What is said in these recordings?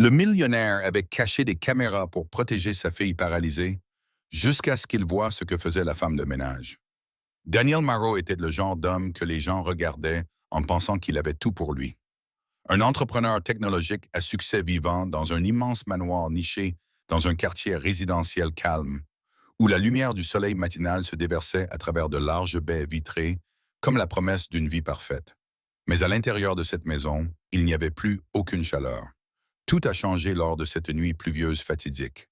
Le millionnaire avait caché des caméras pour protéger sa fille paralysée jusqu'à ce qu'il voie ce que faisait la femme de ménage. Daniel Marrow était le genre d'homme que les gens regardaient en pensant qu'il avait tout pour lui. Un entrepreneur technologique à succès vivant dans un immense manoir niché dans un quartier résidentiel calme, où la lumière du soleil matinal se déversait à travers de larges baies vitrées, comme la promesse d'une vie parfaite. Mais à l'intérieur de cette maison, il n'y avait plus aucune chaleur. Tout a changé lors de cette nuit pluvieuse fatidique.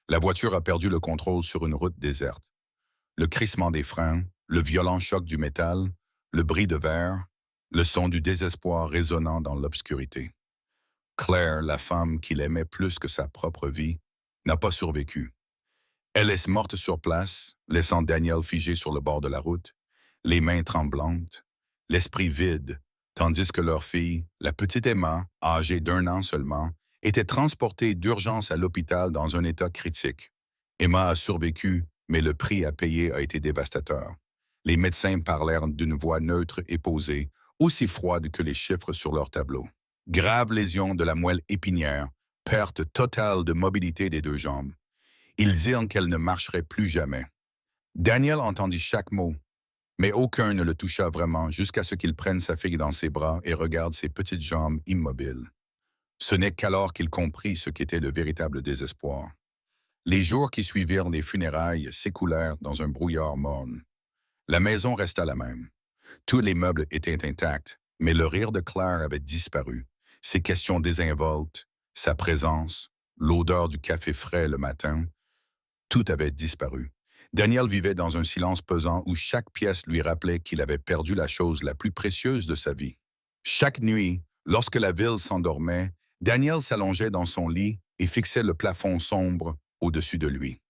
La voiture a perdu le contrôle sur une route déserte. Le crissement des freins, le violent choc du métal, le bris de verre, le son du désespoir résonnant dans l'obscurité. Claire, la femme qu'il aimait plus que sa propre vie, n'a pas survécu. Elle est morte sur place, laissant Daniel figé sur le bord de la route, les mains tremblantes, l'esprit vide, tandis que leur fille, la petite Emma, âgée d'1 an seulement, était transportée d'urgence à l'hôpital dans un état critique. Emma a survécu, mais le prix à payer a été dévastateur. Les médecins parlèrent d'une voix neutre et posée, aussi froide que les chiffres sur leur tableau. Grave lésion de la moelle épinière, perte totale de mobilité des 2 jambes. Ils dirent qu'elle ne marcherait plus jamais. Daniel entendit chaque mot, mais aucun ne le toucha vraiment jusqu'à ce qu'il prenne sa fille dans ses bras et regarde ses petites jambes immobiles. Ce n'est qu'alors qu'il comprit ce qu'était le véritable désespoir. Les jours qui suivirent les funérailles s'écoulèrent dans un brouillard morne. La maison resta la même. Tous les meubles étaient intacts, mais le rire de Claire avait disparu. Ses questions désinvoltes, sa présence, l'odeur du café frais le matin, tout avait disparu. Daniel vivait dans un silence pesant où chaque pièce lui rappelait qu'il avait perdu la chose la plus précieuse de sa vie. Chaque nuit, lorsque la ville s'endormait, Daniel s'allongeait dans son lit et fixait le plafond sombre au-dessus de lui.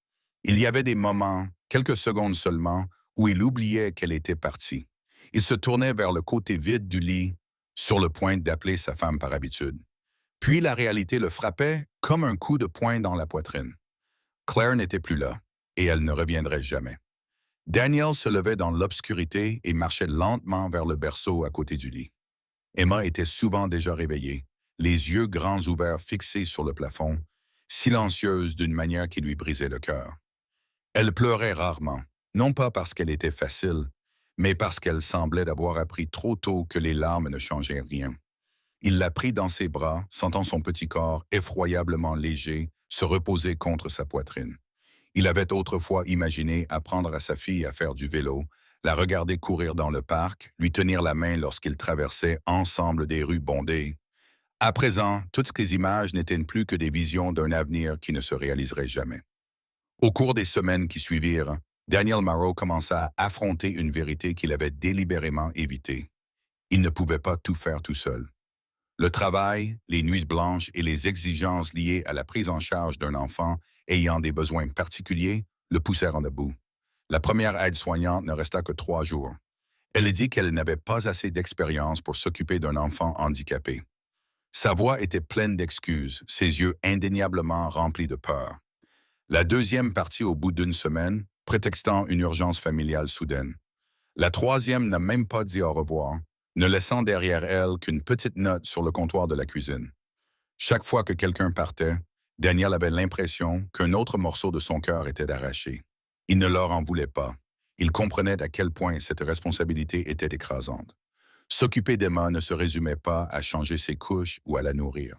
Il y avait des moments, quelques secondes seulement, où il oubliait qu'elle était partie. Il se tournait vers le côté vide du lit, sur le point d'appeler sa femme par habitude. Puis la réalité le frappait comme un coup de poing dans la poitrine. Claire n'était plus là, et elle ne reviendrait jamais. Daniel se levait dans l'obscurité et marchait lentement vers le berceau à côté du lit. Emma était souvent déjà réveillée, les yeux grands ouverts fixés sur le plafond, silencieuse d'une manière qui lui brisait le cœur. Elle pleurait rarement, non pas parce qu'elle était facile, mais parce qu'elle semblait avoir appris trop tôt que les larmes ne changeaient rien. Il la prit dans ses bras, sentant son petit corps effroyablement léger se reposer contre sa poitrine. Il avait autrefois imaginé apprendre à sa fille à faire du vélo, la regarder courir dans le parc, lui tenir la main lorsqu'ils traversaient ensemble des rues bondées. À présent, toutes ces images n'étaient plus que des visions d'un avenir qui ne se réaliserait jamais. Au cours des semaines qui suivirent, Daniel Marrow commença à affronter une vérité qu'il avait délibérément évitée. Il ne pouvait pas tout faire tout seul. Le travail, les nuits blanches et les exigences liées à la prise en charge d'un enfant ayant des besoins particuliers le poussèrent en bout. La première aide-soignante ne resta que 3 jours. Elle dit qu'elle n'avait pas assez d'expérience pour s'occuper d'un enfant handicapé. Sa voix était pleine d'excuses, ses yeux indéniablement remplis de peur. La deuxième partit au bout d'une semaine, prétextant une urgence familiale soudaine. La troisième n'a même pas dit au revoir, ne laissant derrière elle qu'une petite note sur le comptoir de la cuisine. Chaque fois que quelqu'un partait, Daniel avait l'impression qu'un autre morceau de son cœur était arraché. Il ne leur en voulait pas. Il comprenait à quel point cette responsabilité était écrasante. S'occuper d'Emma ne se résumait pas à changer ses couches ou à la nourrir.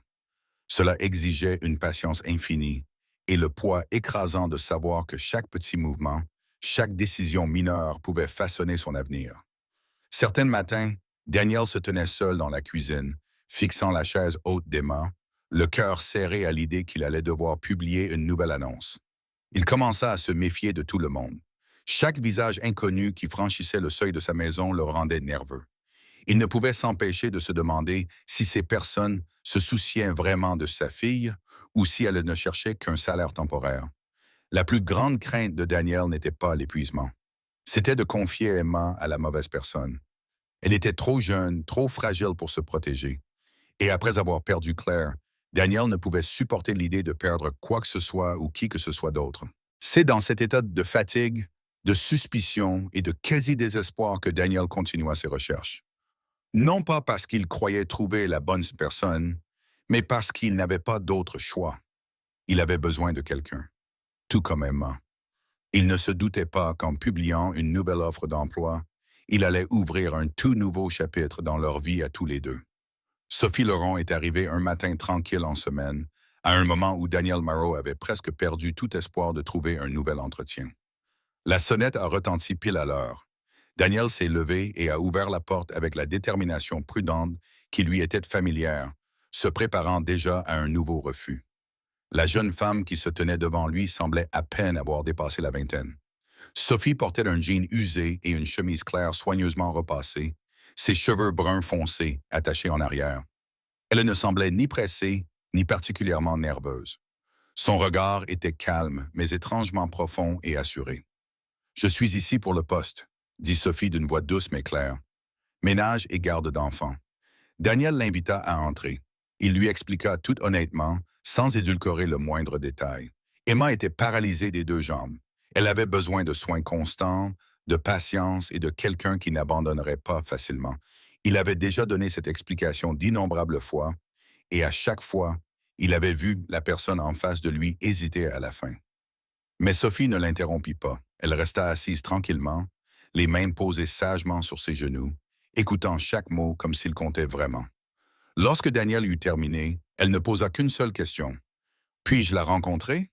Cela exigeait une patience infinie et le poids écrasant de savoir que chaque petit mouvement, chaque décision mineure pouvait façonner son avenir. Certains matins, Daniel se tenait seul dans la cuisine, fixant la chaise haute d'Emma, le cœur serré à l'idée qu'il allait devoir publier une nouvelle annonce. Il commença à se méfier de tout le monde. Chaque visage inconnu qui franchissait le seuil de sa maison le rendait nerveux. Il ne pouvait s'empêcher de se demander si ces personnes se souciaient vraiment de sa fille ou si elles ne cherchaient qu'un salaire temporaire. La plus grande crainte de Daniel n'était pas l'épuisement. C'était de confier Emma à la mauvaise personne. Elle était trop jeune, trop fragile pour se protéger. Et après avoir perdu Claire, Daniel ne pouvait supporter l'idée de perdre quoi que ce soit ou qui que ce soit d'autre. C'est dans cet état de fatigue, de suspicion et de quasi-désespoir que Daniel continua ses recherches. Non pas parce qu'il croyait trouver la bonne personne, mais parce qu'il n'avait pas d'autre choix. Il avait besoin de quelqu'un, tout comme Emma. Il ne se doutait pas qu'en publiant une nouvelle offre d'emploi, il allait ouvrir un tout nouveau chapitre dans leur vie à tous les deux. Sophie Laurent est arrivée un matin tranquille en semaine, à un moment où Daniel Marot avait presque perdu tout espoir de trouver un nouvel entretien. La sonnette a retenti pile à l'heure. Daniel s'est levé et a ouvert la porte avec la détermination prudente qui lui était familière, se préparant déjà à un nouveau refus. La jeune femme qui se tenait devant lui semblait à peine avoir dépassé la vingtaine. Sophie portait un jean usé et une chemise claire soigneusement repassée, ses cheveux bruns foncés attachés en arrière. Elle ne semblait ni pressée, ni particulièrement nerveuse. Son regard était calme, mais étrangement profond et assuré. « Je suis ici pour le poste », dit Sophie d'une voix douce mais claire. « Ménage et garde d'enfants. » Daniel l'invita à entrer. Il lui expliqua tout honnêtement, sans édulcorer le moindre détail. Emma était paralysée des deux jambes. Elle avait besoin de soins constants, de patience et de quelqu'un qui n'abandonnerait pas facilement. Il avait déjà donné cette explication d'innombrables fois, et à chaque fois, il avait vu la personne en face de lui hésiter à la fin. Mais Sophie ne l'interrompit pas. Elle resta assise tranquillement, les mains posées sagement sur ses genoux, écoutant chaque mot comme s'il comptait vraiment. Lorsque Daniel eut terminé, elle ne posa qu'une seule question. « Puis-je la rencontrer ?»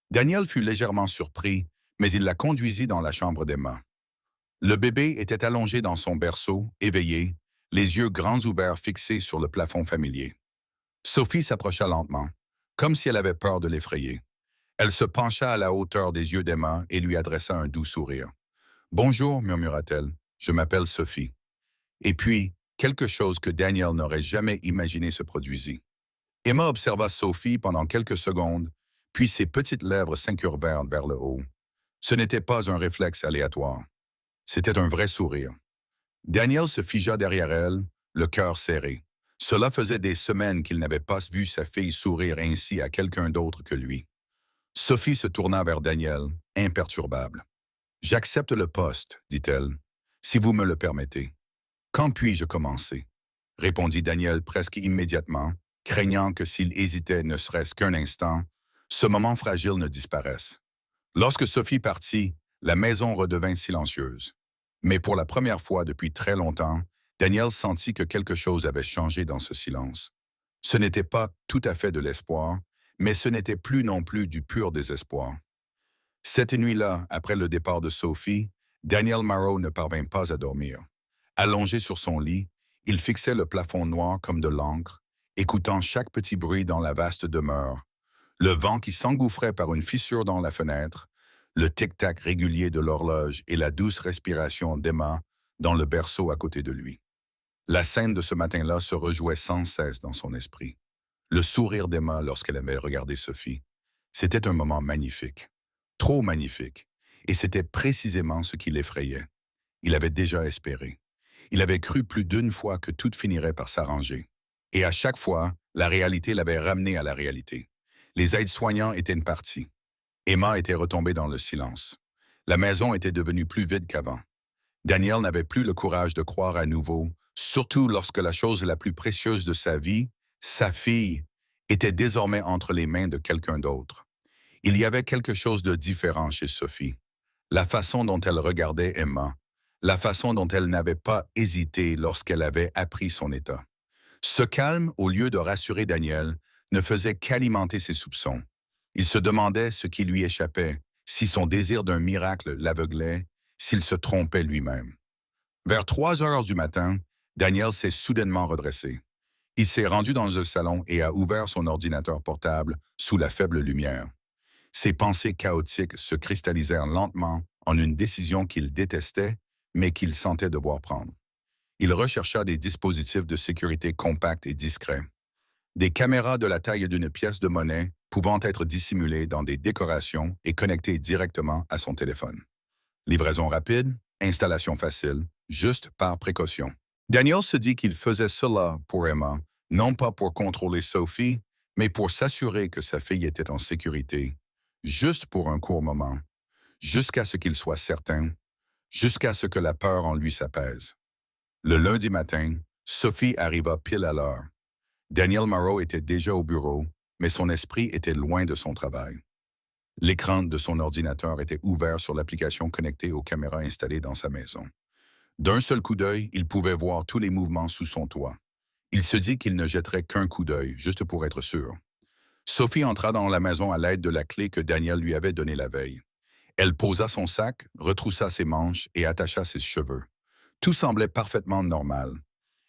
Daniel fut légèrement surpris, mais il la conduisit dans la chambre d'Emma. Le bébé était allongé dans son berceau, éveillé, les yeux grands ouverts fixés sur le plafond familier. Sophie s'approcha lentement, comme si elle avait peur de l'effrayer. Elle se pencha à la hauteur des yeux d'Emma et lui adressa un doux sourire. « Bonjour, murmura-t-elle, je m'appelle Sophie. » Et puis, quelque chose que Daniel n'aurait jamais imaginé se produisit. Emma observa Sophie pendant quelques secondes, puis ses petites lèvres s'incurvèrent vers le haut. Ce n'était pas un réflexe aléatoire. C'était un vrai sourire. Daniel se figea derrière elle, le cœur serré. Cela faisait des semaines qu'il n'avait pas vu sa fille sourire ainsi à quelqu'un d'autre que lui. Sophie se tourna vers Daniel, imperturbable. « J'accepte le poste, dit-elle, si vous me le permettez. Quand puis-je commencer ?» répondit Daniel presque immédiatement, craignant que s'il hésitait ne serait-ce qu'un instant, ce moment fragile ne disparaisse. Lorsque Sophie partit, la maison redevint silencieuse. Mais pour la première fois depuis très longtemps, Daniel sentit que quelque chose avait changé dans ce silence. Ce n'était pas tout à fait de l'espoir, mais ce n'était plus non plus du pur désespoir. Cette nuit-là, après le départ de Sophie, Daniel Marot ne parvint pas à dormir. Allongé sur son lit, il fixait le plafond noir comme de l'encre, écoutant chaque petit bruit dans la vaste demeure, le vent qui s'engouffrait par une fissure dans la fenêtre, le tic-tac régulier de l'horloge et la douce respiration d'Emma dans le berceau à côté de lui. La scène de ce matin-là se rejouait sans cesse dans son esprit. Le sourire d'Emma lorsqu'elle avait regardé Sophie, c'était un moment magnifique, trop magnifique, et c'était précisément ce qui l'effrayait. Il avait déjà espéré. Il avait cru plus d'une fois que tout finirait par s'arranger. Et à chaque fois, la réalité l'avait ramené à la réalité. Les aides-soignants étaient une partie. Emma était retombée dans le silence. La maison était devenue plus vide qu'avant. Daniel n'avait plus le courage de croire à nouveau, surtout lorsque la chose la plus précieuse de sa vie, sa fille, était désormais entre les mains de quelqu'un d'autre. Il y avait quelque chose de différent chez Sophie. La façon dont elle regardait Emma, la façon dont elle n'avait pas hésité lorsqu'elle avait appris son état. Ce calme, au lieu de rassurer Daniel, ne faisait qu'alimenter ses soupçons. Il se demandait ce qui lui échappait, si son désir d'un miracle l'aveuglait, s'il se trompait lui-même. Vers 3 heures du matin, Daniel s'est soudainement redressé. Il s'est rendu dans le salon et a ouvert son ordinateur portable sous la faible lumière. Ses pensées chaotiques se cristallisèrent lentement en une décision qu'il détestait, mais qu'il sentait devoir prendre. Il rechercha des dispositifs de sécurité compacts et discrets. Des caméras de la taille d'une pièce de monnaie pouvant être dissimulées dans des décorations et connectées directement à son téléphone. Livraison rapide, installation facile, juste par précaution. Daniel se dit qu'il faisait cela pour Emma, non pas pour contrôler Sophie, mais pour s'assurer que sa fille était en sécurité, juste pour un court moment, jusqu'à ce qu'il soit certain, jusqu'à ce que la peur en lui s'apaise. Le lundi matin, Sophie arriva pile à l'heure. Daniel Morrow était déjà au bureau, mais son esprit était loin de son travail. L'écran de son ordinateur était ouvert sur l'application connectée aux caméras installées dans sa maison. D'un seul coup d'œil, il pouvait voir tous les mouvements sous son toit. Il se dit qu'il ne jetterait qu'un coup d'œil, juste pour être sûr. Sophie entra dans la maison à l'aide de la clé que Daniel lui avait donnée la veille. Elle posa son sac, retroussa ses manches et attacha ses cheveux. Tout semblait parfaitement normal.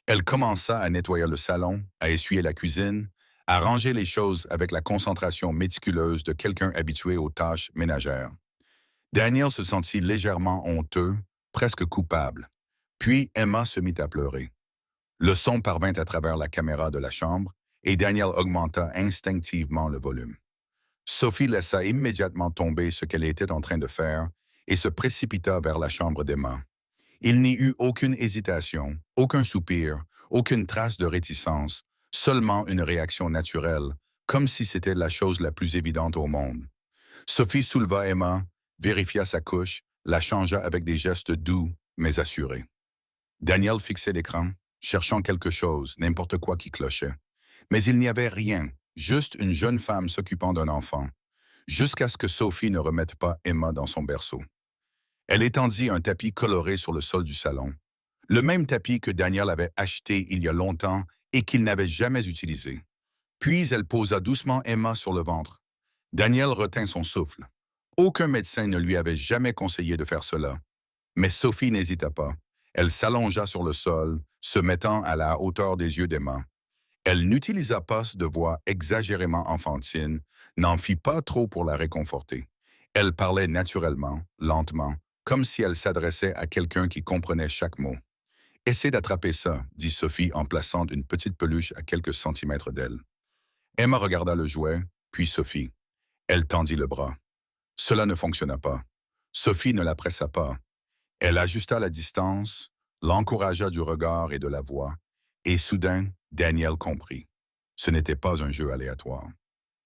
Elle commença à nettoyer le salon, à essuyer la cuisine, à ranger les choses avec la concentration méticuleuse de quelqu'un habitué aux tâches ménagères. Daniel se sentit légèrement honteux, presque coupable. Puis Emma se mit à pleurer. Le son parvint à travers la caméra de la chambre et Daniel augmenta instinctivement le volume. Sophie laissa immédiatement tomber ce qu'elle était en train de faire et se précipita vers la chambre d'Emma. Il n'y eut aucune hésitation, aucun soupir, aucune trace de réticence, seulement une réaction naturelle, comme si c'était la chose la plus évidente au monde. Sophie souleva Emma, vérifia sa couche, la changea avec des gestes doux, mais assurés. Daniel fixait l'écran, cherchant quelque chose, n'importe quoi qui clochait. Mais il n'y avait rien, juste une jeune femme s'occupant d'un enfant, jusqu'à ce que Sophie ne remette pas Emma dans son berceau. Elle étendit un tapis coloré sur le sol du salon, le même tapis que Daniel avait acheté il y a longtemps et qu'il n'avait jamais utilisé. Puis elle posa doucement Emma sur le ventre. Daniel retint son souffle. Aucun médecin ne lui avait jamais conseillé de faire cela. Mais Sophie n'hésita pas. Elle s'allongea sur le sol, se mettant à la hauteur des yeux d'Emma. Elle n'utilisa pas de voix exagérément enfantine, n'en fit pas trop pour la réconforter. Elle parlait naturellement, lentement, comme si elle s'adressait à quelqu'un qui comprenait chaque mot. « Essaie d'attraper ça », dit Sophie en plaçant une petite peluche à quelques centimètres d'elle. Emma regarda le jouet, puis Sophie. Elle tendit le bras. Cela ne fonctionna pas. Sophie ne la pressa pas. Elle ajusta la distance, l'encouragea du regard et de la voix, et soudain, Daniel comprit. Ce n'était pas un jeu aléatoire.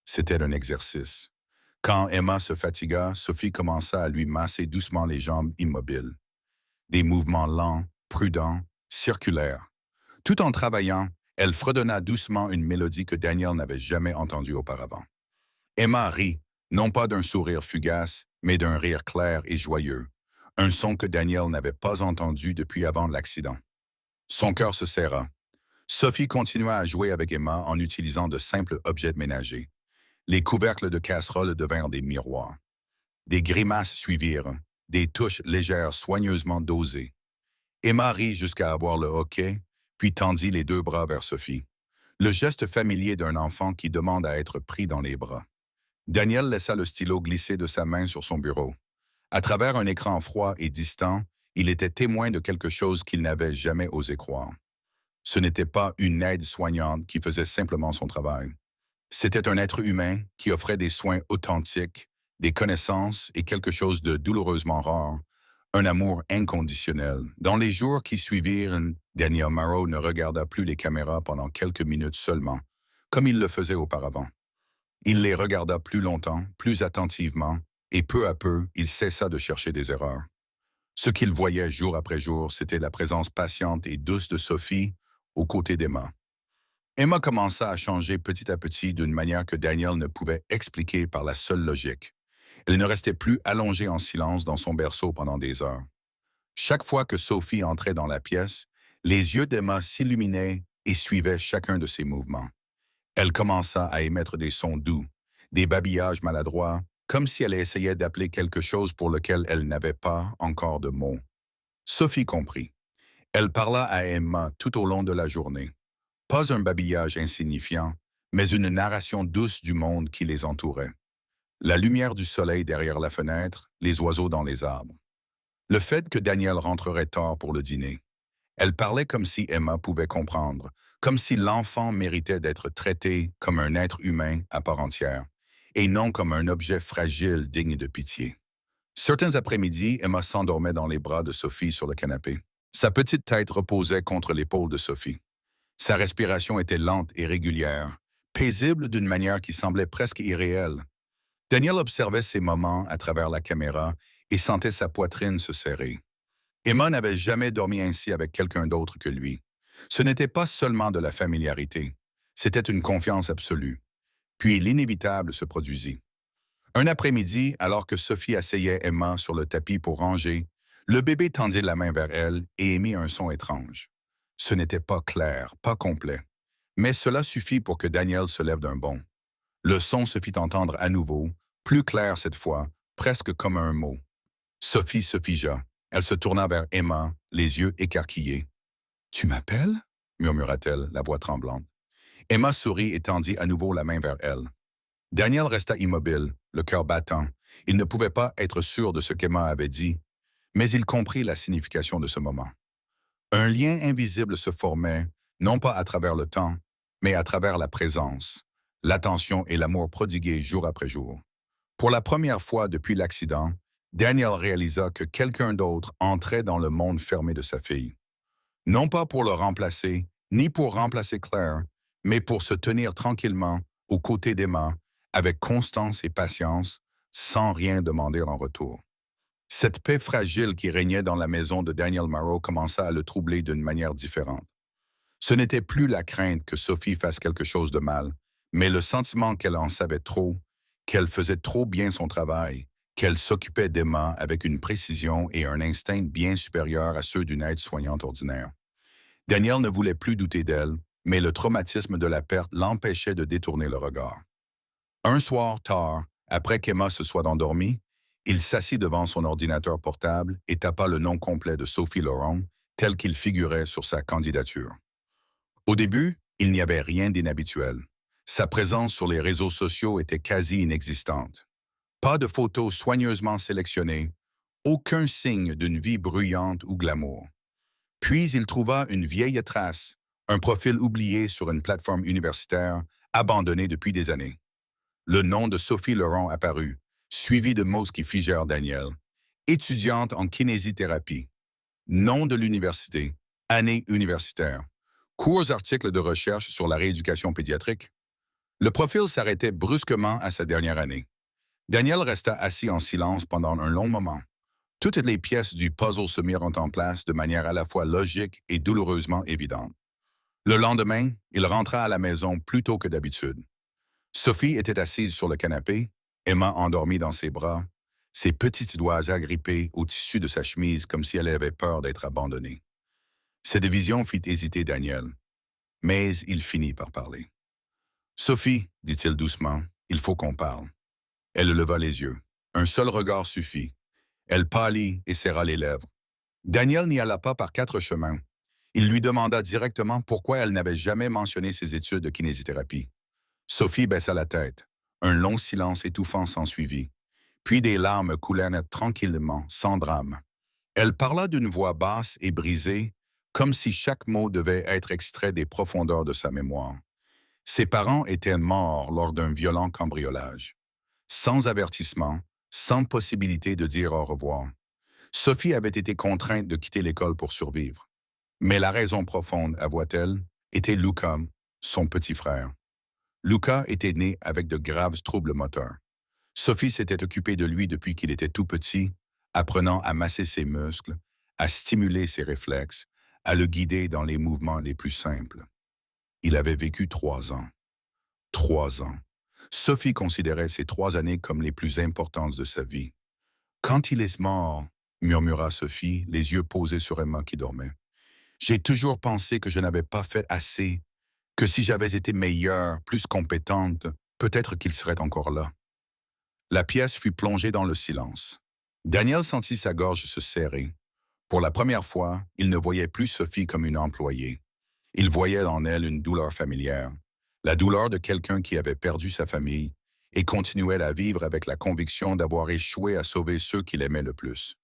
C'était un exercice. Quand Emma se fatigua, Sophie commença à lui masser doucement les jambes immobiles. Des mouvements lents, prudents, circulaires. Tout en travaillant, elle fredonna doucement une mélodie que Daniel n'avait jamais entendue auparavant. Emma rit, non pas d'un sourire fugace, mais d'un rire clair et joyeux, un son que Daniel n'avait pas entendu depuis avant l'accident. Son cœur se serra. Sophie continua à jouer avec Emma en utilisant de simples objets ménagers. Les couvercles de casseroles devinrent des miroirs. Des grimaces suivirent, des touches légères soigneusement dosées. Emma rit jusqu'à avoir le hoquet, puis tendit les deux bras vers Sophie. Le geste familier d'un enfant qui demande à être pris dans les bras. Daniel laissa le stylo glisser de sa main sur son bureau. À travers un écran froid et distant, il était témoin de quelque chose qu'il n'avait jamais osé croire. Ce n'était pas une aide soignante qui faisait simplement son travail. C'était un être humain qui offrait des soins authentiques, des connaissances et quelque chose de douloureusement rare, un amour inconditionnel. Dans les jours qui suivirent, Daniel Morrow ne regarda plus les caméras pendant quelques minutes seulement, comme il le faisait auparavant. Il les regarda plus longtemps, plus attentivement, et peu à peu, il cessa de chercher des erreurs. Ce qu'il voyait jour après jour, c'était la présence patiente et douce de Sophie aux côtés d'Emma. Emma commença à changer petit à petit d'une manière que Daniel ne pouvait expliquer par la seule logique. Elle ne restait plus allongée en silence dans son berceau pendant des heures. Chaque fois que Sophie entrait dans la pièce, les yeux d'Emma s'illuminaient et suivaient chacun de ses mouvements. Elle commença à émettre des sons doux, des babillages maladroits, comme si elle essayait d'appeler quelque chose pour lequel elle n'avait pas encore de mots. Sophie comprit. Elle parla à Emma tout au long de la journée. Pas un babillage insignifiant, mais une narration douce du monde qui les entourait. La lumière du soleil derrière la fenêtre, les oiseaux dans les arbres. Le fait que Daniel rentrerait tard pour le dîner. Elle parlait comme si Emma pouvait comprendre, comme si l'enfant méritait d'être traité comme un être humain à part entière, et non comme un objet fragile digne de pitié. Certains après-midi, Emma s'endormait dans les bras de Sophie sur le canapé. Sa petite tête reposait contre l'épaule de Sophie. Sa respiration était lente et régulière, paisible d'une manière qui semblait presque irréelle. Daniel observait ces moments à travers la caméra et sentait sa poitrine se serrer. Emma n'avait jamais dormi ainsi avec quelqu'un d'autre que lui. Ce n'était pas seulement de la familiarité. C'était une confiance absolue. Puis l'inévitable se produisit. Un après-midi, alors que Sophie asseyait Emma sur le tapis pour ranger, le bébé tendit la main vers elle et émit un son étrange. Ce n'était pas clair, pas complet. Mais cela suffit pour que Daniel se lève d'un bond. Le son se fit entendre à nouveau, plus clair cette fois, presque comme un mot. Sophie se figea. Elle se tourna vers Emma, les yeux écarquillés. Tu m'appelles? Murmura-t-elle, la voix tremblante. Emma sourit et tendit à nouveau la main vers elle. Daniel resta immobile, le cœur battant. Il ne pouvait pas être sûr de ce qu'Emma avait dit, mais il comprit la signification de ce moment. Un lien invisible se formait, non pas à travers le temps, mais à travers la présence, l'attention et l'amour prodigués jour après jour. Pour la première fois depuis l'accident, Daniel réalisa que quelqu'un d'autre entrait dans le monde fermé de sa fille. Non pas pour le remplacer, ni pour remplacer Claire, mais pour se tenir tranquillement aux côtés d'Emma, avec constance et patience, sans rien demander en retour. Cette paix fragile qui régnait dans la maison de Daniel Marrow commença à le troubler d'une manière différente. Ce n'était plus la crainte que Sophie fasse quelque chose de mal, mais le sentiment qu'elle en savait trop, qu'elle faisait trop bien son travail, qu'elle s'occupait d'Emma avec une précision et un instinct bien supérieurs à ceux d'une aide-soignante ordinaire. Daniel ne voulait plus douter d'elle, mais le traumatisme de la perte l'empêchait de détourner le regard. Un soir tard, après qu'Emma se soit endormie, il s'assit devant son ordinateur portable et tapa le nom complet de Sophie Laurent, tel qu'il figurait sur sa candidature. Au début, il n'y avait rien d'inhabituel. Sa présence sur les réseaux sociaux était quasi inexistante. Pas de photos soigneusement sélectionnées, aucun signe d'une vie bruyante ou glamour. Puis il trouva une vieille trace, un profil oublié sur une plateforme universitaire, abandonnée depuis des années. Le nom de Sophie Laurent apparut, suivi de mots qui figèrent Daniel. Étudiante en kinésithérapie. Nom de l'université. Année universitaire. Courts articles de recherche sur la rééducation pédiatrique. Le profil s'arrêtait brusquement à sa dernière année. Daniel resta assis en silence pendant un long moment. Toutes les pièces du puzzle se mirent en place de manière à la fois logique et douloureusement évidente. Le lendemain, il rentra à la maison plus tôt que d'habitude. Sophie était assise sur le canapé, Emma endormie dans ses bras, ses petits doigts agrippés au tissu de sa chemise comme si elle avait peur d'être abandonnée. Cette vision fit hésiter Daniel, mais il finit par parler. « Sophie, dit-il doucement, il faut qu'on parle. » Elle leva les yeux. Un seul regard suffit. Elle pâlit et serra les lèvres. Daniel n'y alla pas par quatre chemins. Il lui demanda directement pourquoi elle n'avait jamais mentionné ses études de kinésithérapie. Sophie baissa la tête. Un long silence étouffant s'ensuivit. Puis des larmes coulèrent tranquillement, sans drame. Elle parla d'une voix basse et brisée, comme si chaque mot devait être extrait des profondeurs de sa mémoire. Ses parents étaient morts lors d'un violent cambriolage. Sans avertissement, sans possibilité de dire au revoir. Sophie avait été contrainte de quitter l'école pour survivre. Mais la raison profonde, avoua-t-elle, était Luca, son petit frère. Luca était né avec de graves troubles moteurs. Sophie s'était occupée de lui depuis qu'il était tout petit, apprenant à masser ses muscles, à stimuler ses réflexes, à le guider dans les mouvements les plus simples. Il avait vécu 3 ans. 3 ans. Sophie considérait ces 3 années comme les plus importantes de sa vie. Quand il est mort, murmura Sophie, les yeux posés sur Emma qui dormait. J'ai toujours pensé que je n'avais pas fait assez, que si j'avais été meilleure, plus compétente, peut-être qu'il serait encore là. La pièce fut plongée dans le silence. Daniel sentit sa gorge se serrer. Pour la première fois, il ne voyait plus Sophie comme une employée. Il voyait en elle une douleur familière, la douleur de quelqu'un qui avait perdu sa famille et continuait à vivre avec la conviction d'avoir échoué à sauver ceux qu'il aimait le plus.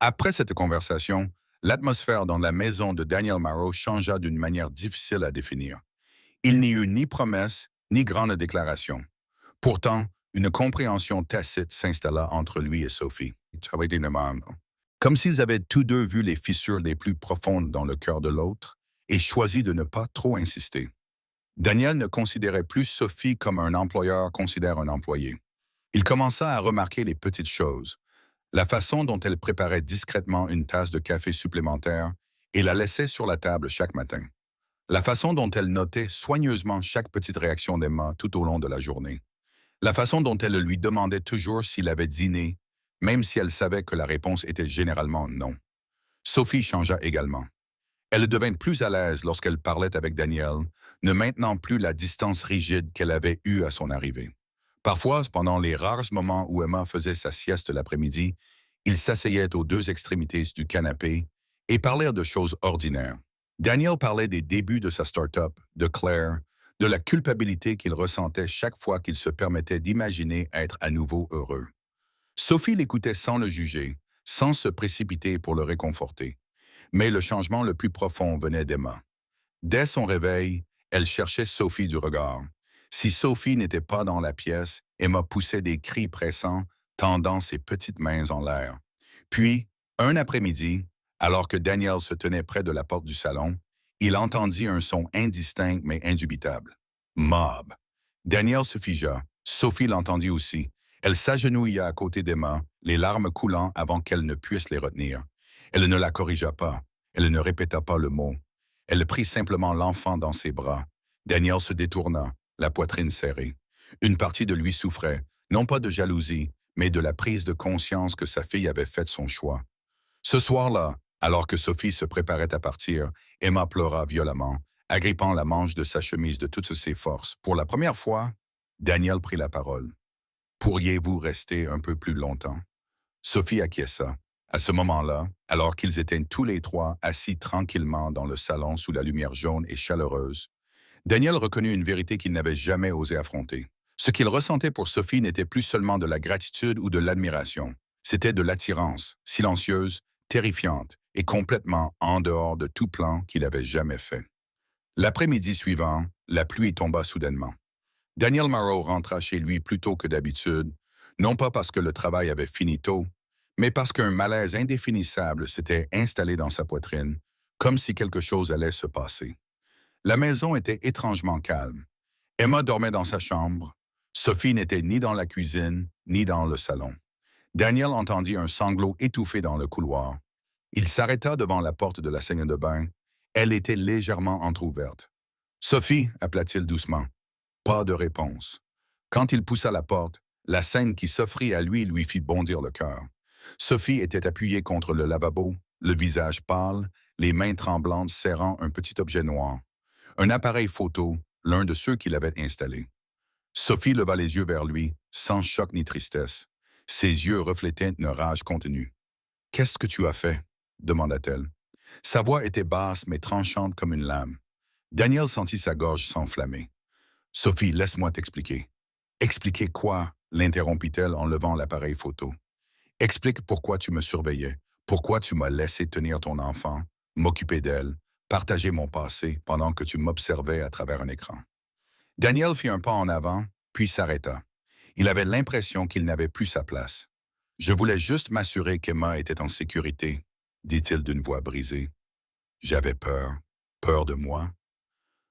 Après cette conversation, l'atmosphère dans la maison de Daniel Marrow changea d'une manière difficile à définir. Il n'y eut ni promesse, ni grande déclaration. Pourtant, une compréhension tacite s'installa entre lui et Sophie. Comme s'ils avaient tous deux vu les fissures les plus profondes dans le cœur de l'autre et choisi de ne pas trop insister. Daniel ne considérait plus Sophie comme un employeur considère un employé. Il commença à remarquer les petites choses, la façon dont elle préparait discrètement une tasse de café supplémentaire et la laissait sur la table chaque matin. La façon dont elle notait soigneusement chaque petite réaction d'Emma tout au long de la journée. La façon dont elle lui demandait toujours s'il avait dîné, même si elle savait que la réponse était généralement non. Sophie changea également. Elle devint plus à l'aise lorsqu'elle parlait avec Daniel, ne maintenant plus la distance rigide qu'elle avait eue à son arrivée. Parfois, pendant les rares moments où Emma faisait sa sieste l'après-midi, ils s'asseyaient aux deux extrémités du canapé et parlaient de choses ordinaires. Daniel parlait des débuts de sa start-up, de Claire, de la culpabilité qu'il ressentait chaque fois qu'il se permettait d'imaginer être à nouveau heureux. Sophie l'écoutait sans le juger, sans se précipiter pour le réconforter. Mais le changement le plus profond venait d'Emma. Dès son réveil, elle cherchait Sophie du regard. Si Sophie n'était pas dans la pièce, Emma poussait des cris pressants, tendant ses petites mains en l'air. Puis, un après-midi, alors que Daniel se tenait près de la porte du salon, il entendit un son indistinct mais indubitable. Mob. Daniel se figea. Sophie l'entendit aussi. Elle s'agenouilla à côté d'Emma, les larmes coulant avant qu'elle ne puisse les retenir. Elle ne la corrigea pas. Elle ne répéta pas le mot. Elle prit simplement l'enfant dans ses bras. Daniel se détourna, la poitrine serrée. Une partie de lui souffrait, non pas de jalousie, mais de la prise de conscience que sa fille avait fait son choix. Ce soir-là, alors que Sophie se préparait à partir, Emma pleura violemment, agrippant la manche de sa chemise de toutes ses forces. Pour la première fois, Daniel prit la parole. Pourriez-vous rester un peu plus longtemps? Sophie acquiesça. À ce moment-là, alors qu'ils étaient tous les trois assis tranquillement dans le salon sous la lumière jaune et chaleureuse, Daniel reconnut une vérité qu'il n'avait jamais osé affronter. Ce qu'il ressentait pour Sophie n'était plus seulement de la gratitude ou de l'admiration. C'était de l'attirance, silencieuse, terrifiante et complètement en dehors de tout plan qu'il avait jamais fait. L'après-midi suivant, la pluie tomba soudainement. Daniel Morrow rentra chez lui plus tôt que d'habitude, non pas parce que le travail avait fini tôt, mais parce qu'un malaise indéfinissable s'était installé dans sa poitrine, comme si quelque chose allait se passer. La maison était étrangement calme. Emma dormait dans sa chambre. Sophie n'était ni dans la cuisine, ni dans le salon. Daniel entendit un sanglot étouffé dans le couloir. Il s'arrêta devant la porte de la salle de bain. Elle était légèrement entr'ouverte. « Sophie » appela-t-il doucement. Pas de réponse. Quand il poussa la porte, la scène qui s'offrit à lui fit bondir le cœur. Sophie était appuyée contre le lavabo, le visage pâle, les mains tremblantes serrant un petit objet noir. Un appareil photo, l'un de ceux qu'il avait installé. Sophie leva les yeux vers lui, sans choc ni tristesse. Ses yeux reflétaient une rage contenue. « Qu'est-ce que tu as fait ?» demanda-t-elle. Sa voix était basse mais tranchante comme une lame. Daniel sentit sa gorge s'enflammer. « Sophie, laisse-moi t'expliquer. »« Expliquer quoi ?» l'interrompit-elle en levant l'appareil photo. « Explique pourquoi tu me surveillais, pourquoi tu m'as laissé tenir ton enfant, m'occuper d'elle, partager mon passé pendant que tu m'observais à travers un écran. » Daniel fit un pas en avant, puis s'arrêta. Il avait l'impression qu'il n'avait plus sa place. « Je voulais juste m'assurer qu'Emma était en sécurité, » dit-il d'une voix brisée. « J'avais peur. Peur de moi. »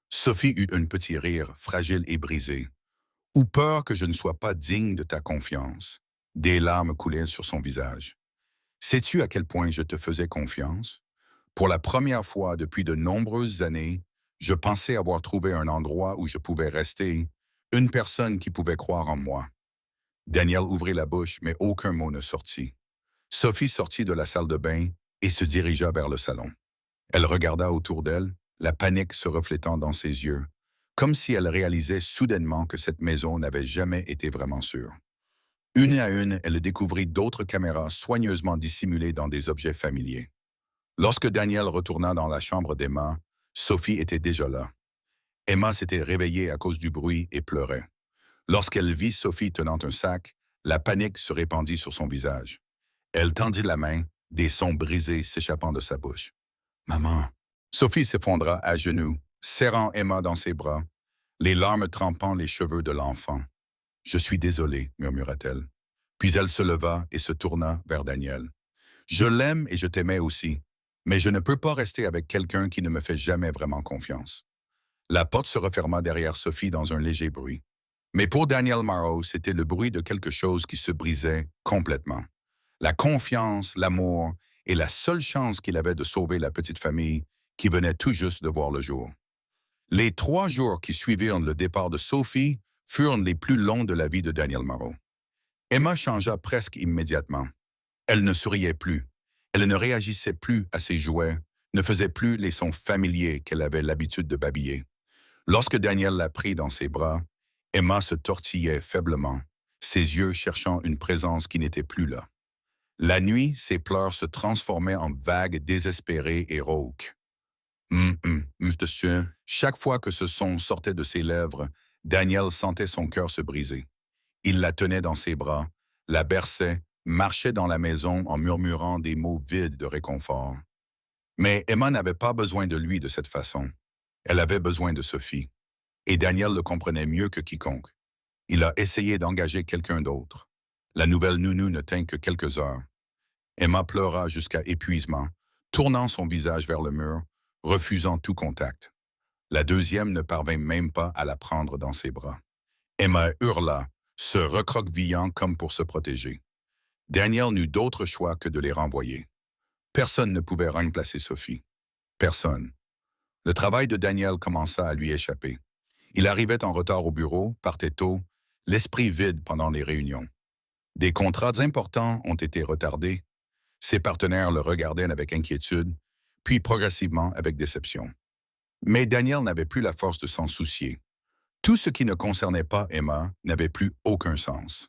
Sophie eut un petit rire, fragile et brisé. « Ou peur que je ne sois pas digne de ta confiance. » Des larmes coulaient sur son visage. « Sais-tu à quel point je te faisais confiance? Pour la première fois depuis de nombreuses années, je pensais avoir trouvé un endroit où je pouvais rester, une personne qui pouvait croire en moi. » Daniel ouvrit la bouche, mais aucun mot ne sortit. Sophie sortit de la salle de bain et se dirigea vers le salon. Elle regarda autour d'elle, la panique se reflétant dans ses yeux, comme si elle réalisait soudainement que cette maison n'avait jamais été vraiment sûre. Une à une, elle découvrit d'autres caméras soigneusement dissimulées dans des objets familiers. Lorsque Daniel retourna dans la chambre d'Emma, Sophie était déjà là. Emma s'était réveillée à cause du bruit et pleurait. Lorsqu'elle vit Sophie tenant un sac, la panique se répandit sur son visage. Elle tendit la main, des sons brisés s'échappant de sa bouche. « Maman !» Sophie s'effondra à genoux, serrant Emma dans ses bras, les larmes trempant les cheveux de l'enfant. « Je suis désolée, murmura-t-elle. Puis elle se leva et se tourna vers Daniel. « Je l'aime et je t'aimais aussi, mais je ne peux pas rester avec quelqu'un qui ne me fait jamais vraiment confiance. » La porte se referma derrière Sophie dans un léger bruit. Mais pour Daniel Morrow, c'était le bruit de quelque chose qui se brisait complètement. La confiance, l'amour et la seule chance qu'il avait de sauver la petite famille qui venait tout juste de voir le jour. Les 3 jours qui suivirent le départ de Sophie furent les plus longs de la vie de Daniel Marot. Emma changea presque immédiatement. Elle ne souriait plus. Elle ne réagissait plus à ses jouets, ne faisait plus les sons familiers qu'elle avait l'habitude de babiller. Lorsque Daniel la prit dans ses bras, Emma se tortillait faiblement, ses yeux cherchant une présence qui n'était plus là. La nuit, ses pleurs se transformaient en vagues désespérées et rauques. Monsieur. Chaque fois que ce son sortait de ses lèvres, Daniel sentait son cœur se briser. Il la tenait dans ses bras, la berçait, marchait dans la maison en murmurant des mots vides de réconfort. Mais Emma n'avait pas besoin de lui de cette façon. Elle avait besoin de Sophie. Et Daniel le comprenait mieux que quiconque. Il a essayé d'engager quelqu'un d'autre. La nouvelle nounou ne tint que quelques heures. Emma pleura jusqu'à épuisement, tournant son visage vers le mur, refusant tout contact. La deuxième ne parvint même pas à la prendre dans ses bras. Emma hurla, se recroquevillant comme pour se protéger. Daniel n'eut d'autre choix que de les renvoyer. Personne ne pouvait remplacer Sophie. Personne. Le travail de Daniel commença à lui échapper. Il arrivait en retard au bureau, partait tôt, l'esprit vide pendant les réunions. Des contrats importants ont été retardés. Ses partenaires le regardaient avec inquiétude, puis progressivement avec déception. Mais Daniel n'avait plus la force de s'en soucier. Tout ce qui ne concernait pas Emma n'avait plus aucun sens.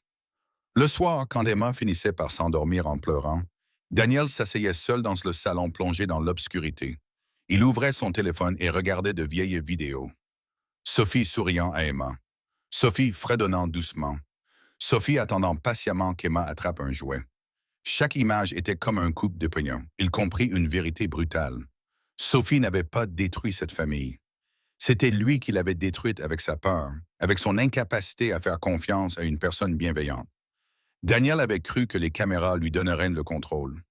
Le soir, quand Emma finissait par s'endormir en pleurant, Daniel s'asseyait seul dans le salon plongé dans l'obscurité. Il ouvrait son téléphone et regardait de vieilles vidéos. Sophie souriant à Emma. Sophie fredonnant doucement. Sophie attendant patiemment qu'Emma attrape un jouet. Chaque image était comme un coup de poignard. Il comprit une vérité brutale. Sophie n'avait pas détruit cette famille. C'était lui qui l'avait détruite avec sa peur, avec son incapacité à faire confiance à une personne bienveillante. Daniel avait cru que les caméras lui donneraient le contrôle.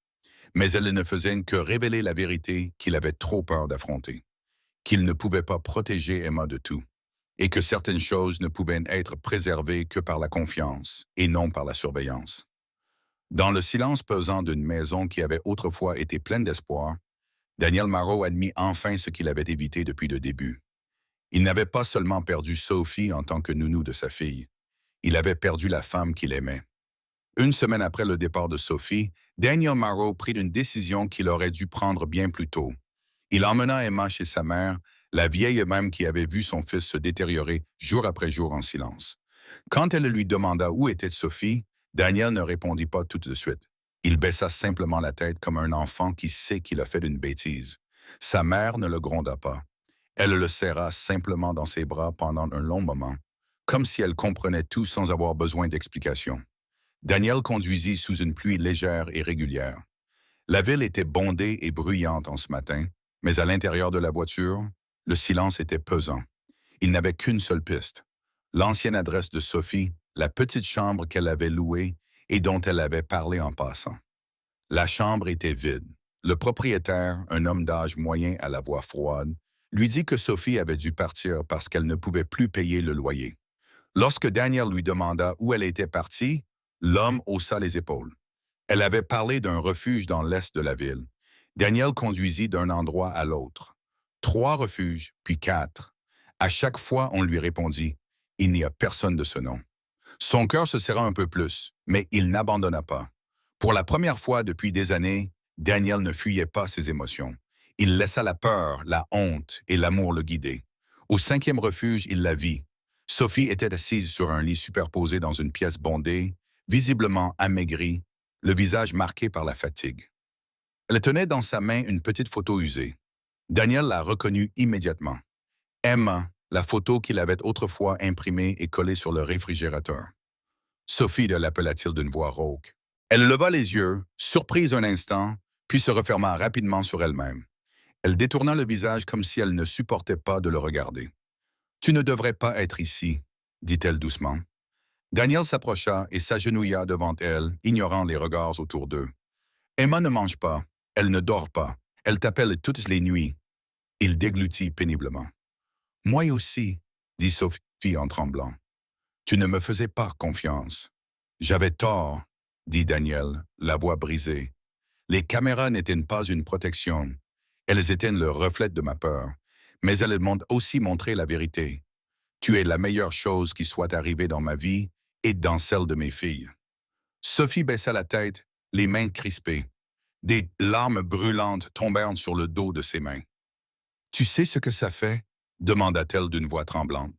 Mais elles ne faisaient que révéler la vérité qu'il avait trop peur d'affronter. Qu'il ne pouvait pas protéger Emma de tout. Et que certaines choses ne pouvaient être préservées que par la confiance et non par la surveillance. Dans le silence pesant d'une maison qui avait autrefois été pleine d'espoir, Daniel Marot admit enfin ce qu'il avait évité depuis le début. Il n'avait pas seulement perdu Sophie en tant que nounou de sa fille, il avait perdu la femme qu'il aimait. Une semaine après le départ de Sophie, Daniel Marot prit une décision qu'il aurait dû prendre bien plus tôt. Il emmena Emma chez sa mère, la vieille même qui avait vu son fils se détériorer jour après jour en silence. Quand elle lui demanda où était Sophie, Daniel ne répondit pas tout de suite. Il baissa simplement la tête comme un enfant qui sait qu'il a fait une bêtise. Sa mère ne le gronda pas. Elle le serra simplement dans ses bras pendant un long moment, comme si elle comprenait tout sans avoir besoin d'explication. Daniel conduisit sous une pluie légère et régulière. La ville était bondée et bruyante en ce matin, mais à l'intérieur de la voiture, le silence était pesant. Il n'avait qu'une seule piste. L'ancienne adresse de Sophie, la petite chambre qu'elle avait louée et dont elle avait parlé en passant. La chambre était vide. Le propriétaire, un homme d'âge moyen à la voix froide, lui dit que Sophie avait dû partir parce qu'elle ne pouvait plus payer le loyer. Lorsque Daniel lui demanda où elle était partie, l'homme haussa les épaules. Elle avait parlé d'un refuge dans l'est de la ville. Daniel conduisit d'un endroit à l'autre. 3 refuges, puis 4. À chaque fois, on lui répondit « Il n'y a personne de ce nom ». Son cœur se serra un peu plus, mais il n'abandonna pas. Pour la première fois depuis des années, Daniel ne fuyait pas ses émotions. Il laissa la peur, la honte et l'amour le guider. Au 5e refuge, il la vit. Sophie était assise sur un lit superposé dans une pièce bondée, visiblement amaigrie, le visage marqué par la fatigue. Elle tenait dans sa main une petite photo usée. Daniel la reconnut immédiatement. Emma, la photo qu'il avait autrefois imprimée et collée sur le réfrigérateur. Sophie, l'appela-t-il d'une voix rauque. Elle leva les yeux, surprise un instant, puis se referma rapidement sur elle-même. Elle détourna le visage comme si elle ne supportait pas de le regarder. « Tu ne devrais pas être ici, » dit-elle doucement. Daniel s'approcha et s'agenouilla devant elle, ignorant les regards autour d'eux. Emma ne mange pas, elle ne dort pas, elle t'appelle toutes les nuits. Il déglutit péniblement. « Moi aussi, » dit Sophie en tremblant. « Tu ne me faisais pas confiance. »« J'avais tort, » dit Daniel, la voix brisée. « Les caméras n'étaient pas une protection. Elles étaient le reflet de ma peur. Mais elle m'a aussi montré la vérité. Tu es la meilleure chose qui soit arrivée dans ma vie et dans celle de mes filles. Sophie baissa la tête, les mains crispées. Des larmes brûlantes tombèrent sur le dos de ses mains. Tu sais ce que ça fait? Demanda-t-elle d'une voix tremblante.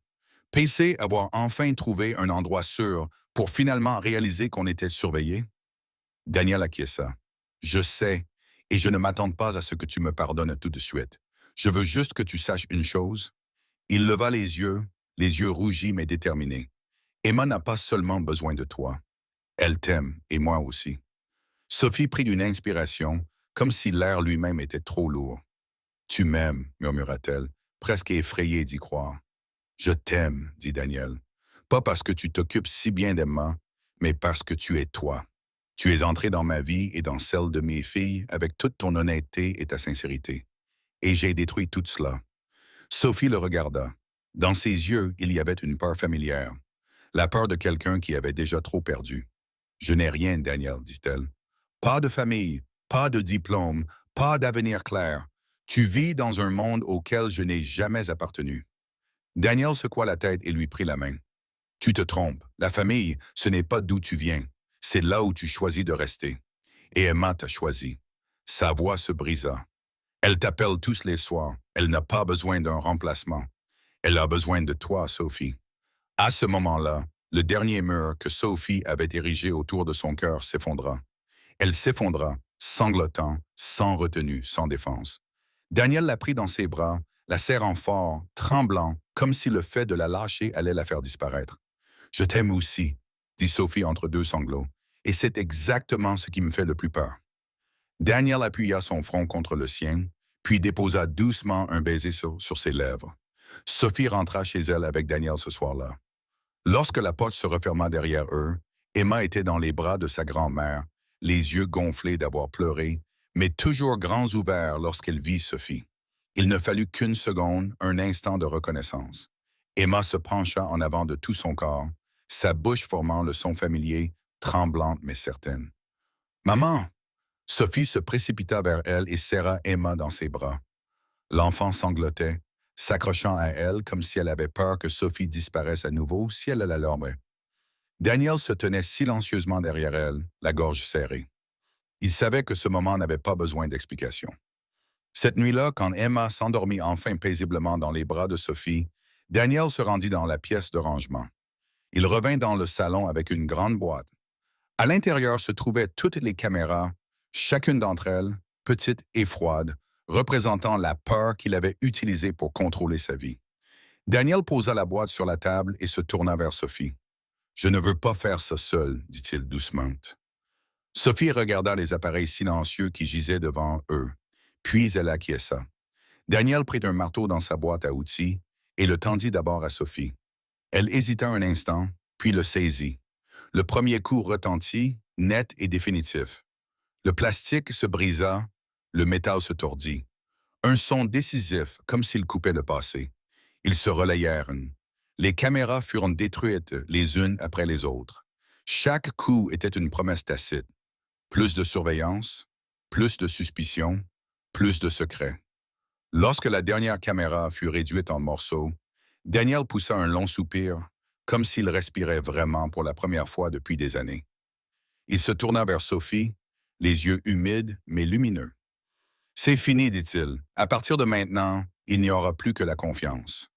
Penser avoir enfin trouvé un endroit sûr pour finalement réaliser qu'on était surveillé? Daniel acquiesça. Je sais, et je ne m'attends pas à ce que tu me pardonnes tout de suite. Je veux juste que tu saches une chose. Il leva les yeux rougis mais déterminés. Emma n'a pas seulement besoin de toi. Elle t'aime, et moi aussi. Sophie prit une inspiration, comme si l'air lui-même était trop lourd. Tu m'aimes, murmura-t-elle, presque effrayée d'y croire. Je t'aime, dit Daniel. Pas parce que tu t'occupes si bien d'Emma, mais parce que tu es toi. Tu es entré dans ma vie et dans celle de mes filles avec toute ton honnêteté et ta sincérité. Et j'ai détruit tout cela. Sophie le regarda. Dans ses yeux, il y avait une peur familière. La peur de quelqu'un qui avait déjà trop perdu. Je n'ai rien, Daniel, dit-elle. Pas de famille, pas de diplôme, pas d'avenir clair. Tu vis dans un monde auquel je n'ai jamais appartenu. Daniel secoua la tête et lui prit la main. Tu te trompes. La famille, ce n'est pas d'où tu viens. C'est là où tu choisis de rester. Et Emma t'a choisi. Sa voix se brisa. Elle t'appelle tous les soirs. Elle n'a pas besoin d'un remplacement. Elle a besoin de toi, Sophie. À ce moment-là, le dernier mur que Sophie avait érigé autour de son cœur s'effondra. Elle s'effondra, sanglotant, sans retenue, sans défense. Daniel la prit dans ses bras, la serrant fort, tremblant, comme si le fait de la lâcher allait la faire disparaître. « Je t'aime aussi », dit Sophie entre deux sanglots, « et c'est exactement ce qui me fait le plus peur. » Daniel appuya son front contre le sien, puis déposa doucement un baiser sur ses lèvres. Sophie rentra chez elle avec Daniel ce soir-là. Lorsque la porte se referma derrière eux, Emma était dans les bras de sa grand-mère, les yeux gonflés d'avoir pleuré, mais toujours grands ouverts lorsqu'elle vit Sophie. Il ne fallut qu'une seconde, un instant de reconnaissance. Emma se pencha en avant de tout son corps, sa bouche formant le son familier, tremblante mais certaine. « Maman! » Sophie se précipita vers elle et serra Emma dans ses bras. L'enfant sanglotait, s'accrochant à elle comme si elle avait peur que Sophie disparaisse à nouveau si elle la lormait. Daniel se tenait silencieusement derrière elle, la gorge serrée. Il savait que ce moment n'avait pas besoin d'explication. Cette nuit-là, quand Emma s'endormit enfin paisiblement dans les bras de Sophie, Daniel se rendit dans la pièce de rangement. Il revint dans le salon avec une grande boîte. À l'intérieur se trouvaient toutes les caméras, chacune d'entre elles, petite et froide, représentant la peur qu'il avait utilisée pour contrôler sa vie. Daniel posa la boîte sur la table et se tourna vers Sophie. « Je ne veux pas faire ça seul, dit-il doucement. » Sophie regarda les appareils silencieux qui gisaient devant eux, puis elle acquiesça. Daniel prit un marteau dans sa boîte à outils et le tendit d'abord à Sophie. Elle hésita un instant, puis le saisit. Le premier coup retentit, net et définitif. Le plastique se brisa, le métal se tordit. Un son décisif, comme s'il coupait le passé. Ils se relayèrent. Les caméras furent détruites les unes après les autres. Chaque coup était une promesse tacite. Plus de surveillance, plus de suspicion, plus de secrets. Lorsque la dernière caméra fut réduite en morceaux, Daniel poussa un long soupir, comme s'il respirait vraiment pour la première fois depuis des années. Il se tourna vers Sophie, les yeux humides mais lumineux. « C'est fini, dit-il. À partir de maintenant, il n'y aura plus que la confiance. »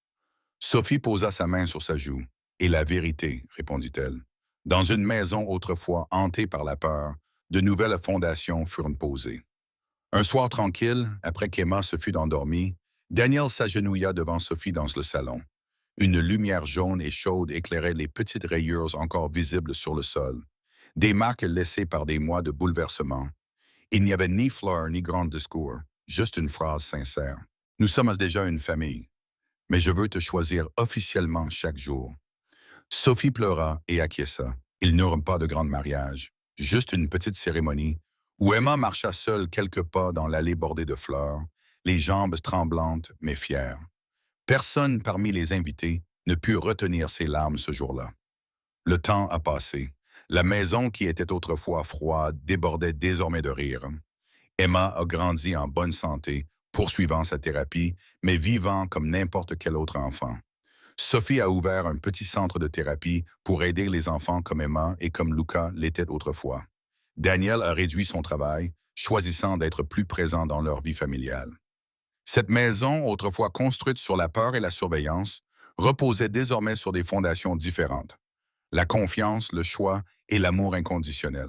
Sophie posa sa main sur sa joue. « Et la vérité, répondit-elle. Dans une maison autrefois hantée par la peur, de nouvelles fondations furent posées. Un soir tranquille, après qu'Emma se fût endormie, Daniel s'agenouilla devant Sophie dans le salon. Une lumière jaune et chaude éclairait les petites rayures encore visibles sur le sol, des marques laissées par des mois de bouleversement. Il n'y avait ni fleurs ni grand discours, juste une phrase sincère. « Nous sommes déjà une famille, mais je veux te choisir officiellement chaque jour. » Sophie pleura et acquiesça. Ils n'eurent pas de grand mariage, juste une petite cérémonie où Emma marcha seule quelques pas dans l'allée bordée de fleurs, les jambes tremblantes mais fières. Personne parmi les invités ne put retenir ses larmes ce jour-là. Le temps a passé. La maison qui était autrefois froide débordait désormais de rire. Emma a grandi en bonne santé, poursuivant sa thérapie, mais vivant comme n'importe quel autre enfant. Sophie a ouvert un petit centre de thérapie pour aider les enfants comme Emma et comme Luca l'étaient autrefois. Daniel a réduit son travail, choisissant d'être plus présent dans leur vie familiale. Cette maison, autrefois construite sur la peur et la surveillance, reposait désormais sur des fondations différentes. La confiance, le choix et l'amour inconditionnel.